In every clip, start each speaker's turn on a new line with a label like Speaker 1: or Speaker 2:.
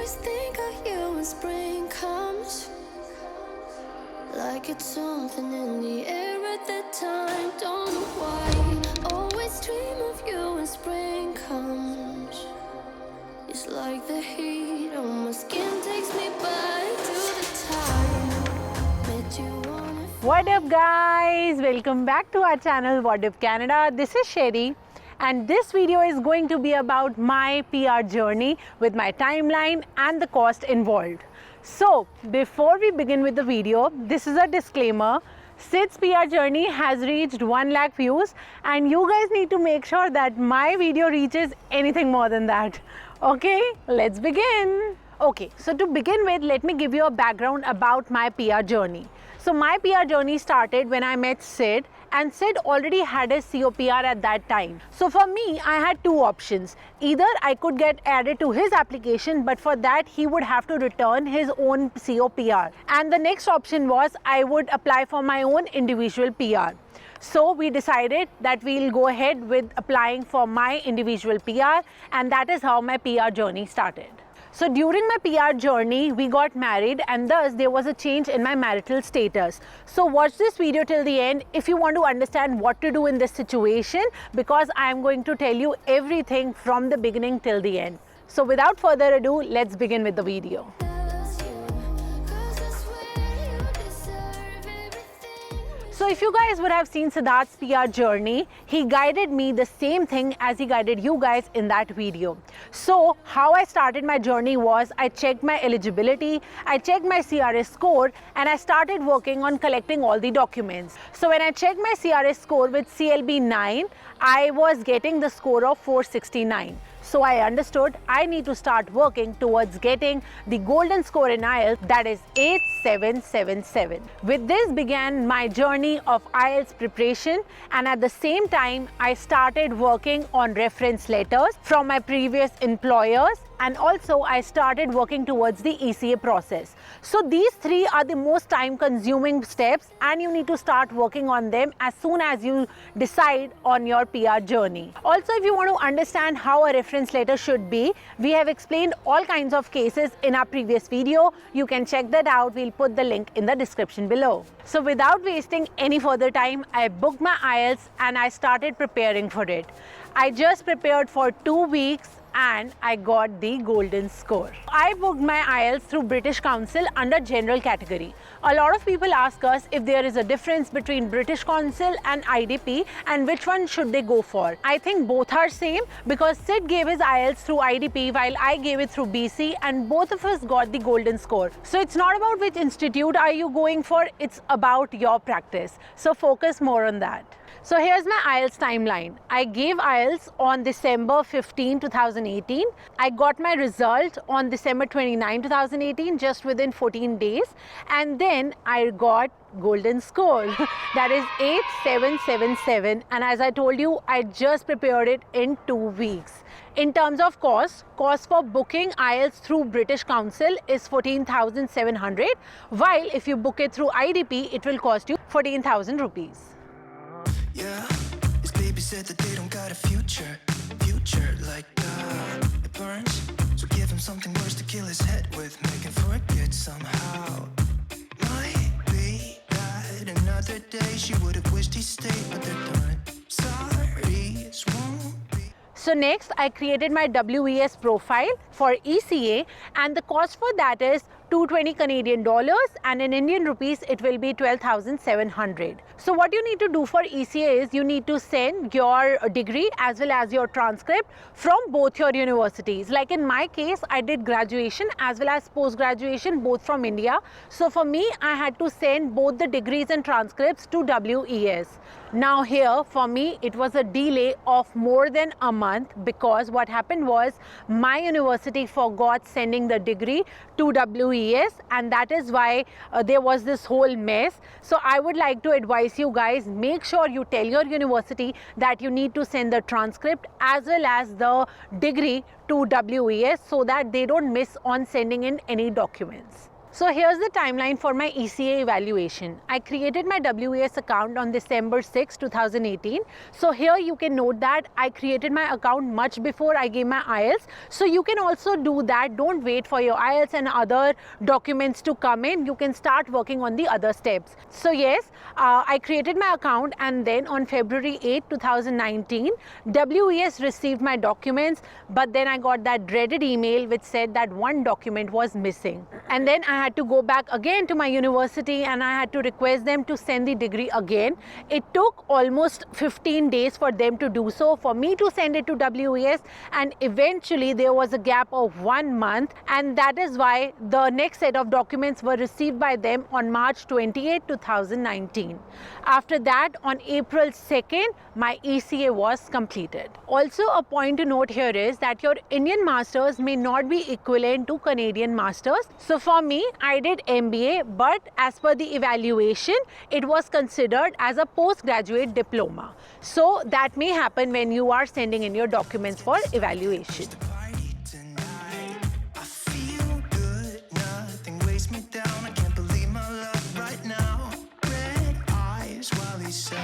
Speaker 1: always think of you when spring comes, like it's something in the air at that time. Don't know why, always dream of you when spring comes. It's like the heat on my skin takes me back to the time met you on a
Speaker 2: What up guys, welcome back to our channel What If Canada. This is Sherry and this video is going to be about my PR journey with my timeline and the cost involved. So before we begin with the video, this is a disclaimer. Sid's PR journey has reached 1 lakh views and you guys need to make sure that my video reaches anything more than that. Okay, let's begin. Okay, so to begin with, let me give you a background about my PR journey. So my PR journey started when I met Sid, and Sid already had his COPR at that time. So for me, I had two options. Either I could get added to his application, but for that he would have to return his own COPR. And the next option was I would apply for my own individual PR. So we decided that we'll go ahead with applying for my individual PR, and that is how my PR journey started. So during my PR journey, we got married and thus there was a change in my marital status. So watch this video till the end if you want to understand what to do in this situation, because I am going to tell you everything from the beginning till the end. So without further ado, let's begin with the video. So if you guys would have seen Siddharth's PR journey, he guided me the same thing as he guided you guys in that video. So how I started my journey was I checked my eligibility, I checked my CRS score, and I started working on collecting all the documents. So when I checked my CRS score with CLB 9, I was getting the score of 469. So I understood I need to start working towards getting the golden score in IELTS, that is 8777. With this began my journey of IELTS preparation, and at the same time I started working on reference letters from my previous employers, and also I started working towards the ECA process. So these three are the most time consuming steps and you need to start working on them as soon as you decide on your PR journey. Also, if you want to understand how a reference letter should be, we have explained all kinds of cases in our previous video. You can check that out. We'll put the link in the description below. So without wasting any further time, I booked my IELTS and I started preparing for it. I just prepared for 2 weeks and I got the golden score. I booked my IELTS through British Council under general category. A lot of people ask us if there is a difference between British Council and IDP and which one should they go for. I think both are same because Sid gave his IELTS through IDP while I gave it through BC, and both of us got the golden score. So it's not about which institute are you going for, it's about your practice. So focus more on that. So here's my IELTS timeline. I gave IELTS on December 15, 2018. I got my result on December 29, 2018, just within 14 days. And then I got golden score, that is 8777. And as I told you, I just prepared it in 2 weeks. In terms of cost for booking IELTS through British Council is 14,700, while if you book it through IDP, it will cost you 14,000 rupees.
Speaker 3: Yeah, his baby said that they don't got a future like it burns. So give him something worse to kill his head with, make him forget somehow. Might be that another day she would have wished he stayed, but they're done. Sorry, won't be.
Speaker 2: So next I created my WES profile for ECA, and the cost for that is 220 Canadian dollars, and in Indian rupees it will be 12,700. So what you need to do for ECA is you need to send your degree as well as your transcript from both your universities. Like in my case, I did graduation as well as post-graduation both from India. So for me, I had to send both the degrees and transcripts to WES. Now here for me it was a delay of more than a month because what happened was my university forgot sending the degree to WES, and that is why there was this whole mess. So I would like to advise you guys, make sure you tell your university that you need to send the transcript as well as the degree to WES so that they don't miss on sending in any documents. So here's the timeline for my ECA evaluation. I created my WES account on December 6, 2018. So here you can note that I created my account much before I gave my IELTS. So you can also do that. Don't wait for your IELTS and other documents to come in. You can start working on the other steps. So yes, I created my account, and then on February 8, 2019, WES received my documents, but then I got that dreaded email which said that one document was missing. And then I had to go back again to my university and I had to request them to send the degree again. It took almost 15 days for them to do so, for me to send it to WES, and eventually there was a gap of 1 month, and that is why the next set of documents were received by them on March 28, 2019. After that, on April 2nd, my ECA was completed. Also, a point to note here is that your Indian Masters may not be equivalent to Canadian Masters. So for me, I did MBA, but as per the evaluation, it was considered as a postgraduate diploma. So that may happen when you are sending in your documents for evaluation.
Speaker 3: Party tonight. I feel good, nothing weighs me down. I can't believe my luck right now. Red eyes while he said,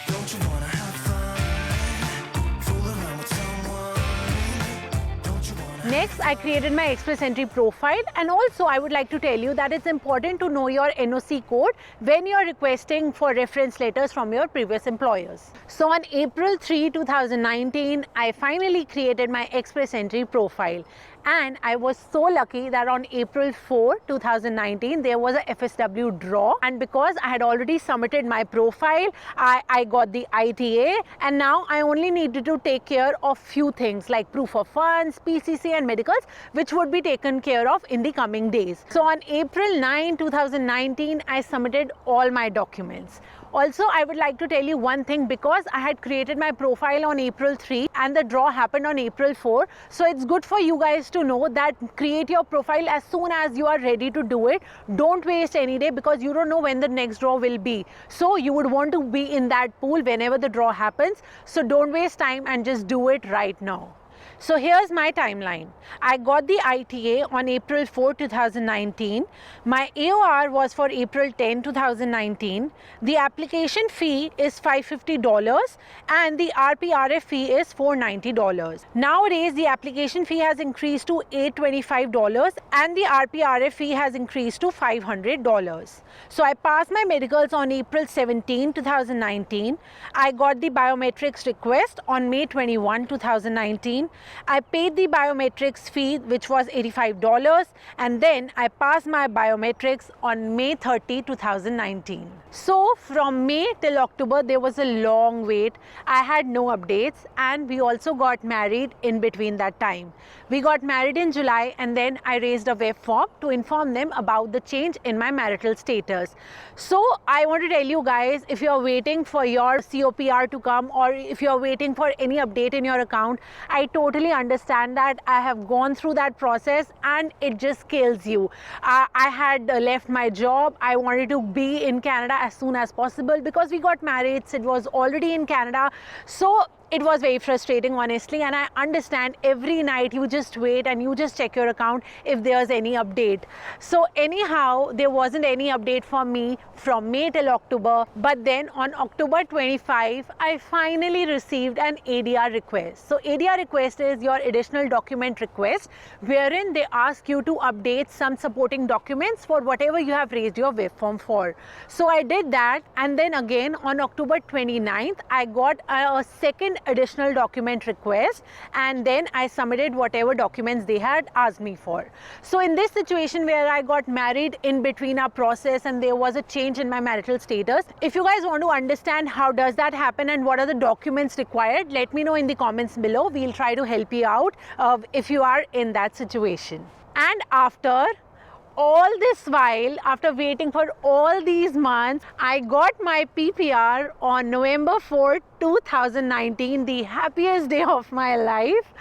Speaker 3: don't you wanna have fun? Fool around with someone. Don't you wanna
Speaker 2: Next, I created my Express Entry profile, and also I would like to tell you that it's important to know your NOC code when you're requesting for reference letters from your previous employers. So on April 3, 2019, I finally created my Express Entry profile. And I was so lucky that on April 4, 2019, there was a FSW draw. And because I had already submitted my profile, I got the ITA. And now I only needed to take care of few things like proof of funds, PCC and medicals, which would be taken care of in the coming days. So on April 9, 2019, I submitted all my documents. Also, I would like to tell you one thing, because I had created my profile on April 3 and the draw happened on April 4. So it's good for you guys to know that create your profile as soon as you are ready to do it. Don't waste any day, because you don't know when the next draw will be. So you would want to be in that pool whenever the draw happens. So don't waste time and just do it right now. So here's my timeline. I got the ITA on April 4, 2019. My AOR was for April 10, 2019. The application fee is $550 and the RPRF fee is $490. Nowadays, the application fee has increased to $825 and the RPRF fee has increased to $500. So I passed my medicals on April 17, 2019. I got the biometrics request on May 21, 2019. I paid the biometrics fee, which was $85, and then I passed my biometrics on May 30, 2019. So from May till October, there was a long wait. I had no updates, and we also got married in between that time. We got married in July, and then I raised a web form to inform them about the change in my marital status. So I want to tell you guys, if you're waiting for your COPR to come, or if you're waiting for any update in your account, I totally understand that. I have gone through that process and it just kills you. I had left my job. I wanted to be in Canada as soon as possible because we got married. Sid was already in Canada. So it was very frustrating, honestly, and I understand every night you just wait and you just check your account if there's any update. So anyhow, there wasn't any update for me from May till October, but then on October 25, I finally received an ADR request. So ADR request is your additional document request, wherein they ask you to update some supporting documents for whatever you have raised your web form for. So I did that, and then again on October 29th, I got a second additional document request, and then I submitted whatever documents they had asked me for. So in this situation where I got married in between our process and there was a change in my marital status, if you guys want to understand how does that happen and what are the documents required, let me know in the comments below. We'll try to help you out if you are in that situation. And after all this while, after waiting for all these months, I got my PPR on November 4, 2019, the happiest day of my life,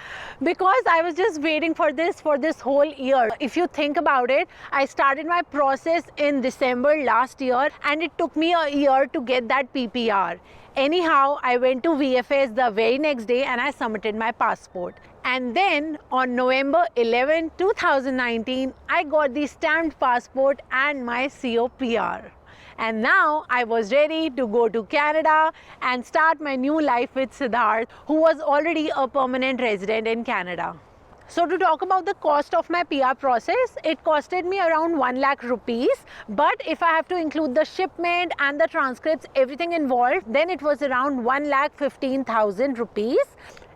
Speaker 2: because I was just waiting for this whole year. If you think about it, I started my process in December last year and it took me a year to get that PPR. Anyhow, I went to VFS the very next day and I submitted my passport. And then on November 11, 2019, I got the stamped passport and my COPR. And now I was ready to go to Canada and start my new life with Siddharth, who was already a permanent resident in Canada. So to talk about the cost of my PR process, it costed me around 1 lakh rupees. But if I have to include the shipment and the transcripts, everything involved, then it was around 1,15,000 rupees.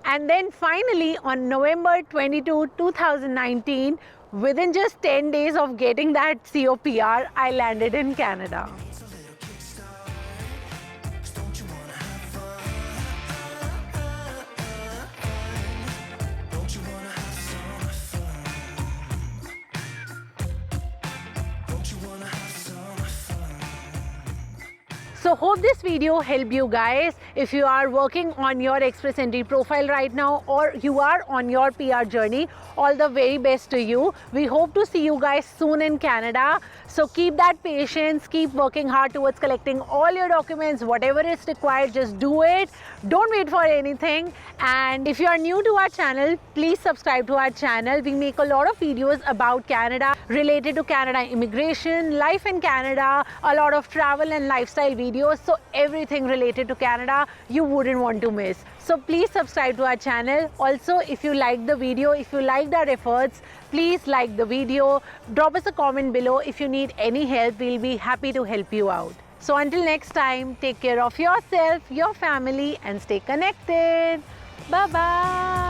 Speaker 2: And then finally on November 22, 2019, within just 10 days of getting that COPR, I landed in Canada. So hope this video helped you guys. If you are working on your Express Entry profile right now, or you are on your PR journey, all the very best to you. We hope to see you guys soon in Canada. So keep that patience, keep working hard towards collecting all your documents, whatever is required, just do it. Don't wait for anything. And if you are new to our channel, please subscribe to our channel. We make a lot of videos about Canada, related to Canada immigration, life in Canada, a lot of travel and lifestyle videos. So everything related to Canada you wouldn't want to miss. So please subscribe to our channel. Also, if you liked the video, if you liked our efforts, please like the video. Drop us a comment below. If you need any help, we'll be happy to help you out. So until next time, take care of yourself, your family, and stay connected. Bye-bye.